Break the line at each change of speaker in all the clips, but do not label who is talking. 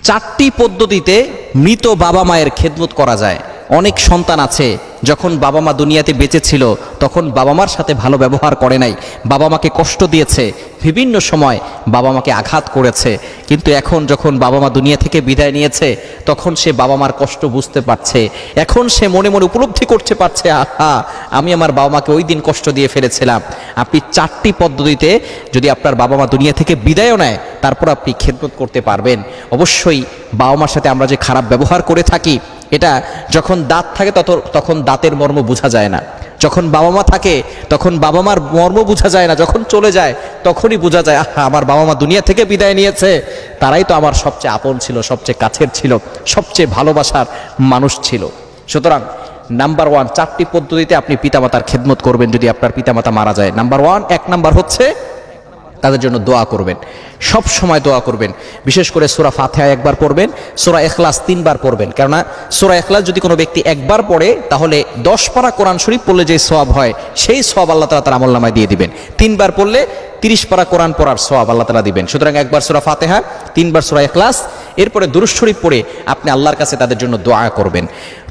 চারটি পদ্ধতিতে মৃত বাবা মায়ের খেদমত করা যায়। অনেক সন্তান আছে যখন বাবা মা দুনিয়াতে বেঁচে ছিল তখন বাবা মার সাথে ভালো ব্যবহার করে নাই, বাবা মাকে কষ্ট দিয়েছে, বিভিন্ন সময় বাবা মাকে আঘাত করেছে, কিন্তু এখন যখন বাবা মা দুনিয়া থেকে বিদায় নিয়েছে তখন সে বাবা মার কষ্ট বুঝতে পারছে। এখন সে মনে মনে উপলব্ধি করতে পারছে, আহা আমি আমার বাবা মাকে ওই দিন কষ্ট দিয়ে ফেলেছিলাম। আপনি চারটি পদ্ধতিতে যদি আপনার বাবা মা দুনিয়া থেকে বিদায়ও নেয় তারপর আপনি খেদমত করতে পারবেন। অবশ্যই বাবা মার সাথে আমরা যে খারাপ ব্যবহার করে থাকি এটা যখন দাঁত থাকে তখন দাঁতের মর্ম বোঝা যায় না, যখন বাবা মা থাকে তখন বাবা মার মর্ম বোঝা যায় না, যখন চলে যায় তখনই বোঝা যায় আহা আমার বাবা মা দুনিয়া থেকে বিদায় নিয়েছে, তারাই তো আমার সবচেয়ে আপন ছিল, সবচেয়ে কাছের ছিল, সবচেয়ে ভালোবাসার মানুষ ছিল। সুতরাং নাম্বার ওয়ান, চারটি পদ্ধতিতে আপনি পিতামাতার খেদমত করবেন যদি আপনার পিতামাতা মারা যায়। নাম্বার ওয়ান, এক নাম্বার হচ্ছে তাদের জন্য দোয়া করবেন, সব সময় দোয়া করবেন। বিশেষ করে সূরা ফাতিহা একবার পড়বেন, সূরা ইখলাস 3 বার পড়বেন। কেননা সূরা ইখলাস যদি কোনো ব্যক্তি একবার পড়ে তাহলে 10 পারা কোরআন শরীফ পড়লে যে সওয়াব হয় সেই সওয়াব আল্লাহ তাআলা তার আমলনামায় দিয়ে দিবেন। 3 বার পড়লে 30 পারা কোরআন পড়ার সওয়াব আল্লাহ তাআলা দিবেন। সুতরাং একবার সূরা ফাতিহা, 3 বার সূরা ইখলাস, এরপরে দুরূদ শরীফ পড়ে আপনি আল্লাহর কাছে তাদের জন্য দোয়া করবেন।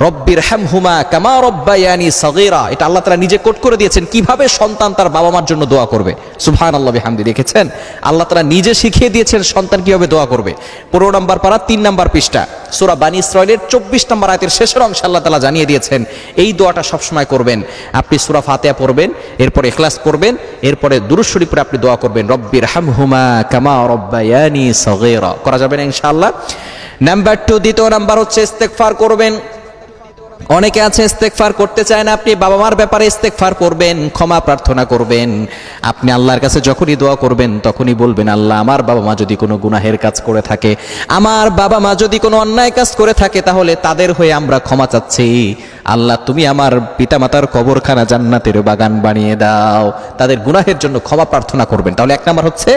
রব্বির হামহুমা কামা রব্বায়ানি সগীরা, এটা আল্লাহ তাআলা নিজে কোট করে দিয়েছেন কিভাবে সন্তান তার বাবা মার জন্য দোয়া করবে। সুবহানাল্লাহ বিহামদি, দেখেছেন আল্লাহ তাআলা নিজে শিখিয়ে দিয়েছেন সন্তান কিভাবে দোয়া করবে। 15 নম্বর পারা 3 নম্বর পৃষ্ঠা সূরা বানী ইসরাঈলের 24 নম্বর আয়াতের শেষের অংশে আল্লাহ তাআলা জানিয়ে দিয়েছেন এই দোয়াটা সবসময় করবেন। আপনি সূরা ফাতিহা পড়বেন, এরপর ইখলাস পড়বেন, এরপরে দুরূদ শরীফ পড়ে আপনি দোয়া করবেন রব্বির হামহুমা কামা রব্বায়ানি সগীরা। করা যাবে না ইনশাআল্লাহ। নাম্বার 2, দ্বিতীয় নাম্বার হচ্ছে ইস্তেগফার করবেন। অনেকে আছে ইস্তেগফার করতে চায় না, আপনি বাবা মার ব্যাপারে ইস্তেগফার করবেন, ক্ষমা প্রার্থনা করবেন। আপনি আল্লাহর কাছে যখনই দোয়া করবেন তখনই বলবেন আল্লাহ আমার বাবা মা যদি কোনো গুনাহের কাজ করে থাকে, আমার বাবা মা যদি কোনো অন্যায় কাজ করে থাকে তাহলে তাদের হয়ে আমরা ক্ষমা চাচ্ছি। আল্লাহ তুমি আমার পিতামাতার কবরখানা জান্নাতের বাগান বানিয়ে দাও। তাদের গুনাহের জন্য ক্ষমা প্রার্থনা করবেন। তাহলে 1 নাম্বার হচ্ছে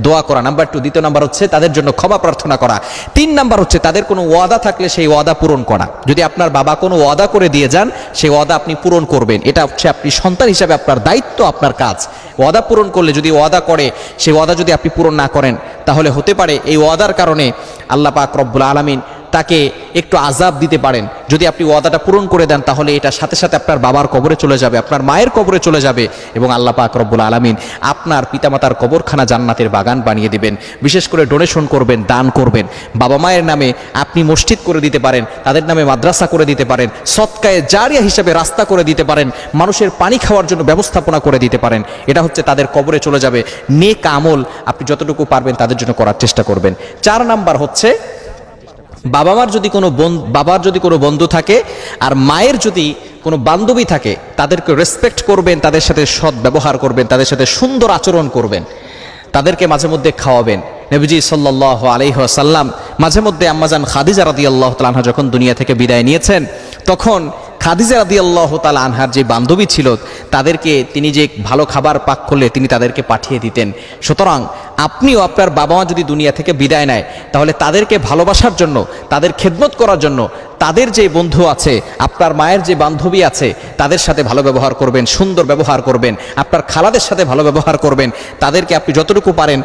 দোয়া করা, নাম্বার 2, দ্বিতীয় নাম্বার হচ্ছে তাদের জন্য ক্ষমা প্রার্থনা করা, 3 নাম্বার হচ্ছে তাদের কোনো ওয়াদা থাকলে সেই ওয়াদা পূরণ করা। যদি আপনার বাবা কোনো ওয়াদা করে দিয়ে যান সেই ওয়াদা আপনি পূরণ করবেন। এটা হচ্ছে আপনি সন্তান হিসাবে আপনার দায়িত্ব, আপনার কাজ। ওয়াদা পূরণ করলে যদি ওয়াদা করে সেই ওয়াদা যদি আপনি পূরণ না করেন তাহলে হতে পারে এই ওয়াদার কারণে আল্লাহ পাক রব্বুল আলামিন তাকে একটু আযাব দিতে পারেন। যদি আপনি ওয়াদাটা পূরণ করে দেন তাহলে এটা সাথে সাথে আপনার বাবার কবরে চলে যাবে, আপনার মায়ের কবরে চলে যাবে এবং আল্লাহ পাক রব্বুল আলামিন আপনার পিতামাতার কবরখানা জান্নাতের বাগান বানিয়ে দিবেন। বিশেষ করে ডোনেশন করবেন, দান করবেন। বাবা মায়ের নামে আপনি মসজিদ করে দিতে পারেন, তাদের নামে মাদ্রাসা করে দিতে পারেন, সদকায়ে জারিয়া হিসেবে রাস্তা করে দিতে পারেন, মানুষের পানি খাওয়ার জন্য ব্যবস্থাপনা করে দিতে পারেন। এটা হচ্ছে তাদের কবরে চলে যাবে। নেক আমল আপনি যতটুকু পারবেন তাদের জন্য করার চেষ্টা করবেন। 4 নাম্বার হচ্ছে বাবার যদি কোনো বন্ধু থাকে আর মায়ের যদি কোনো বান্ধবী থাকে তাদেরকে রেসপেক্ট করবেন, তাদের সাথে সৎ ব্যবহার করবেন, তাদের সাথে সুন্দর আচরণ করবেন, তাদেরকে মাঝে মধ্যে খাওয়াবেন। নবীজি সাল্লাল্লাহু আলাইহি ওয়াসাল্লাম মাঝে মধ্যে আম্মাজান খাদিজা রাদিয়াল্লাহু তাআলা আনহা যখন দুনিয়া থেকে বিদায় নিয়েছেন তখন খাদিজা রাদিয়াল্লাহু তাআলা আনহার যে বান্ধবী ছিল তাদেরকে তিনি যে ভালো খাবার পাক করলে তিনি তাদেরকে পাঠিয়ে দিতেন। সুতরাং আপনিও আপনার বাবা মা যদি দুনিয়া থেকে বিদায় নেয় তাহলে তাদেরকে ভালোবাসার জন্য, তাদের খেদমত করার জন্য তাদের যে বন্ধু আছে, আপনার মায়ের যে বান্ধবী আছে তাদের সাথে ভালো ব্যবহার করবেন, সুন্দর ব্যবহার করবেন। আপনার খালাদের সাথে ভালো ব্যবহার করবেন। তাদেরকে আপনি যতটুকু পারেন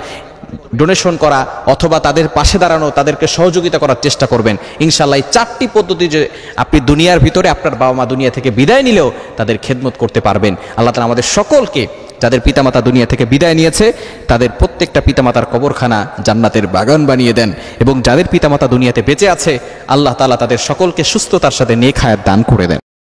ডোনেশন করা অথবা তাদের পাশে দাঁড়ানো, তাদেরকে সহযোগিতা করার চেষ্টা করবেন। ইনশাআল্লাহ এই 4টি পদ্ধতি যে আপনি দুনিয়ার ভিতরে আপনার বাবা মা দুনিয়া থেকে বিদায় নিলেও তাদের খেদমত করতে পারবেন। আল্লাহ তাআলা আমাদের সকলকে যাদের পিতামাতা দুনিয়া থেকে বিদায় নিয়েছে তাদের প্রত্যেকটা পিতামাতার কবরখানা জান্নাতের বাগান বানিয়ে দেন এবং যাদের পিতামাতা দুনিয়াতে বেঁচে আছে আল্লাহ তাআলা তাদের সকলকে সুস্থতার সাথে নেক হায়াত দান করে দেন।